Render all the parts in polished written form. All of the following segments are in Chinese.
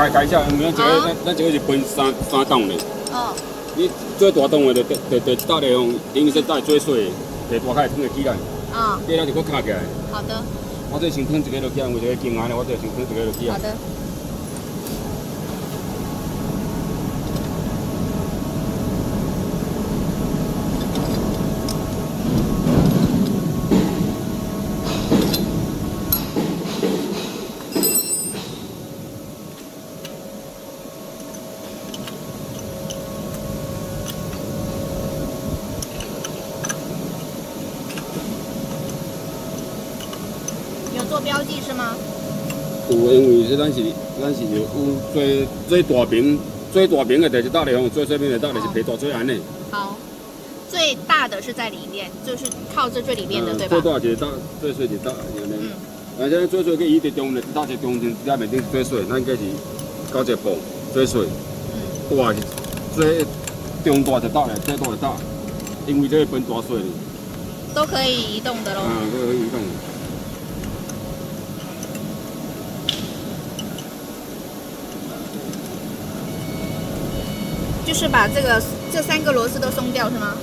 开下，咱这个是分三档的。哦。你最大档的就搭咧用，等于说搭最水的，地大开吞会起来。啊。第二就搁卡起来。好的。我这先吞一个落去，有一个经验咧，我这先吞一个落去。好的。做标记是吗？有，因为是咱是有最大瓶的就是搭咧用，最小瓶的搭咧是皮大最安的。好，最大的是在里面，就是靠这最里面的，对吧？最大就是搭，最小就是搭安尼。而且最小个伊伫中的，搭一中间底面顶最小，咱应该是搞一步最小。大是最中大就搭咧，最大就搭，因为这个分大小的。都可以移动的咯。都可以移动。就是把这3个螺丝都松掉是吗？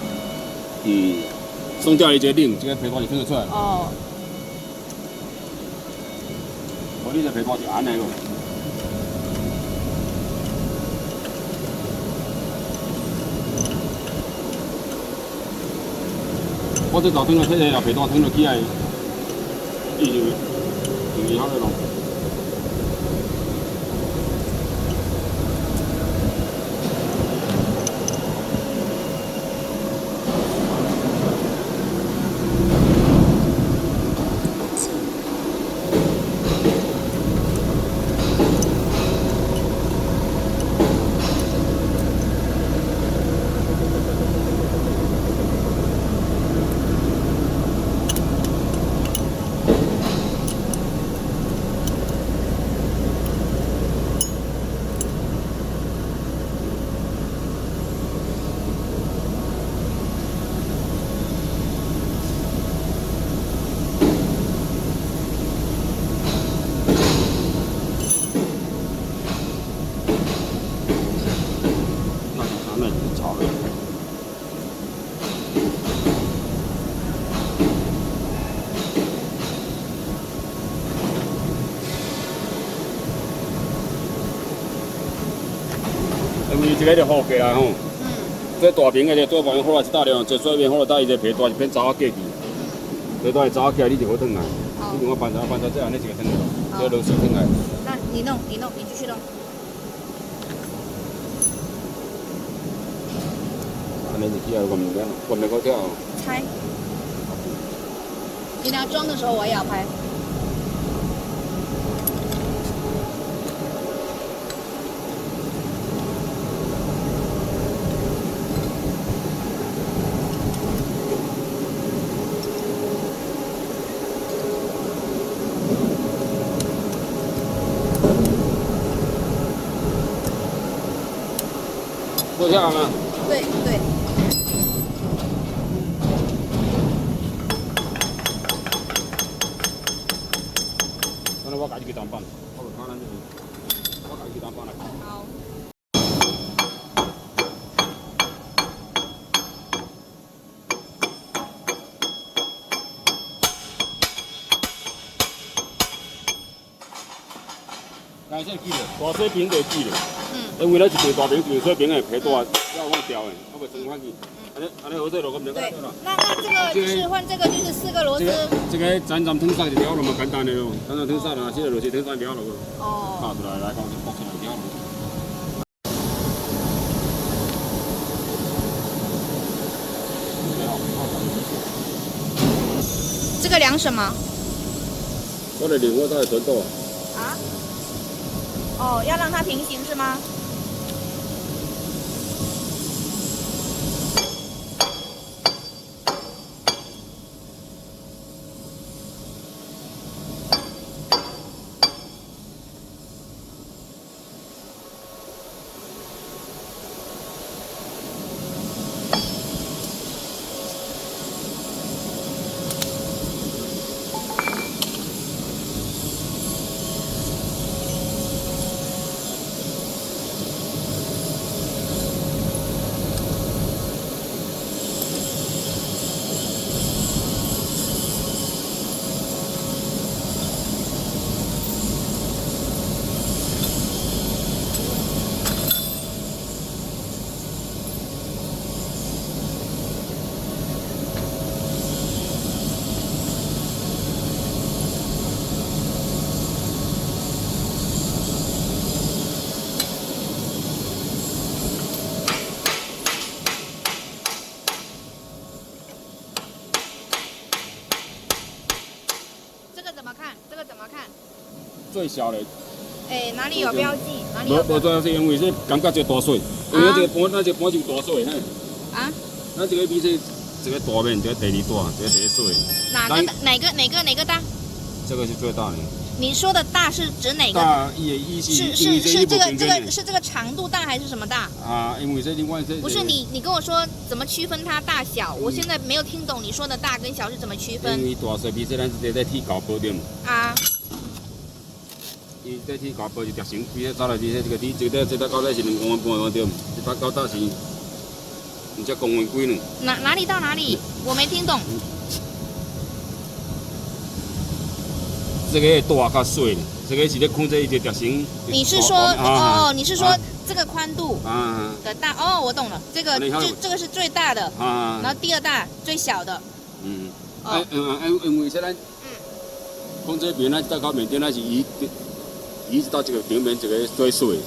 松掉一节领，这个皮带就分得出来了。哦。我你这皮带就安尼咯。我这头吞落，这个皮带吞落起来，伊就好了咯。因为这个就好过啦吼。这大瓶的做完后来是大量，这所以后来搭伊个皮带就变走啊过去，皮带走起来你就好转来。你我搬走这样，你就转来，这螺丝转来。那你弄，你继续弄。安尼就起来，我们够跳。拆。你要装的时候我也要拍。够跳吗？对。我家己去当班，我看咱这个，我家己去当班来。好。刚才记了，大小瓶就记了。因为咱是做大瓶，做小瓶的皮带要放掉的，我袂装翻去。安尼好势咯，我唔就对。那这个就是换这个就是4个螺丝。这个咱吞塞一条了嘛，简单的咯，咱吞塞啦，这个螺丝吞塞条了个。哦。拿出来，来，讲就剥出来条。这个量什么？我的量我大概存到。啊？哦，要让它平行是吗？最小的。哎，哪里有标记？哪里无有？无主要是因为这感觉就大水，因为这个盘咱这个盘就大水嘿。啊？咱这个比这个大面，这个第二大，这个第一水。哪个大？这个是最大的。你说的大是指哪个？大是这个长度大还是什么大？啊，因为这另外这不是你跟我说怎么区分它大小？我现在没有听懂你说的大跟小是怎么区分？因为大水比这咱这在铁搞包点嘛。啊。伊这铁搞包是特型，比这走来比这个这到高台是2公分半点，这到高台是唔只公分几呢？哪里到哪里？我没听懂。这个大较水，这个是咧控制伊的特型。你是说哦？你是说这个宽度的大？哦，我懂了，这个是最大的，然后第二大最小的。因为说咱控制边咱到高面顶咱是移直到这个顶面这个最水。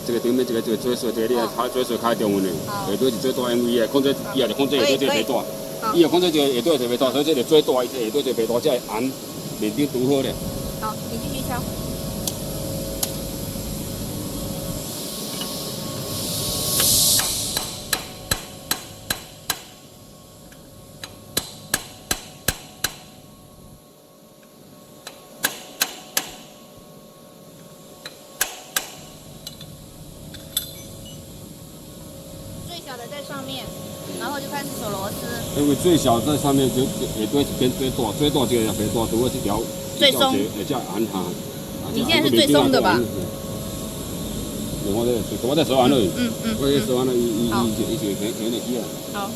这个顶面这个最水，这个你开最水开中温的，下底是最大，因为控制伊也是控制下底这个最大，伊也控制这个下底特别大，所以这个最大，伊这下底特别大，才会按面顶拄好咧。好，你继续敲。最小的在上面，然后就开始锁螺丝。因为最小在上面就下底是变最大，最大这个也变大，拄好这条。最松，才按下。你现在是最松的吧？我在手完了，我在手完了，一就肯定起了。好。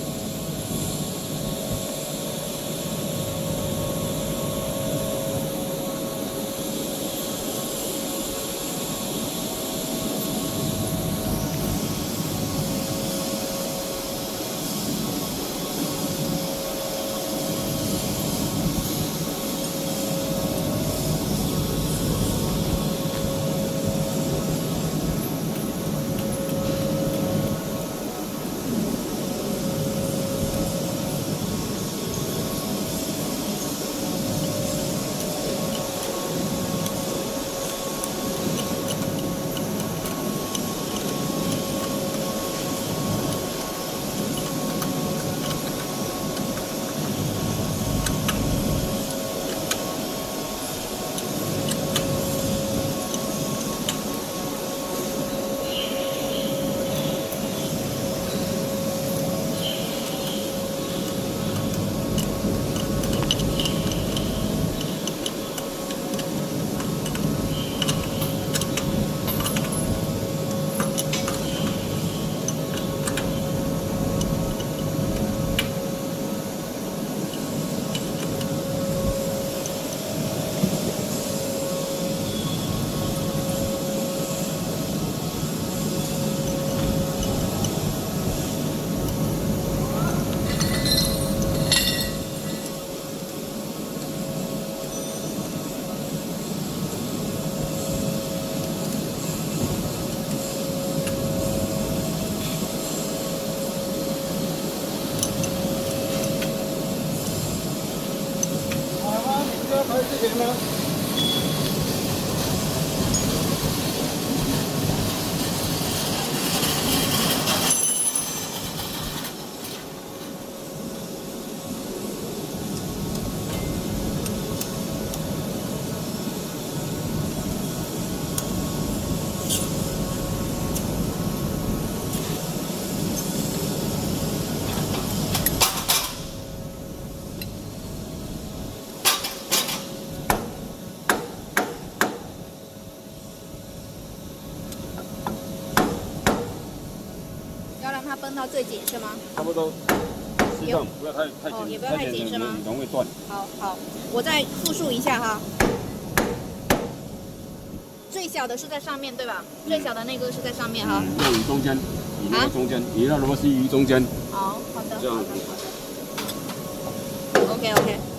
它绷到最紧是吗？差不多，适当，不要太紧，也不要太紧是吗？容易断。好，我再复述一下哈。最小的是在上面对吧？最小的那个是在上面哈。要于中间，你那个中间，你那螺丝于中间。好的。这样。OK。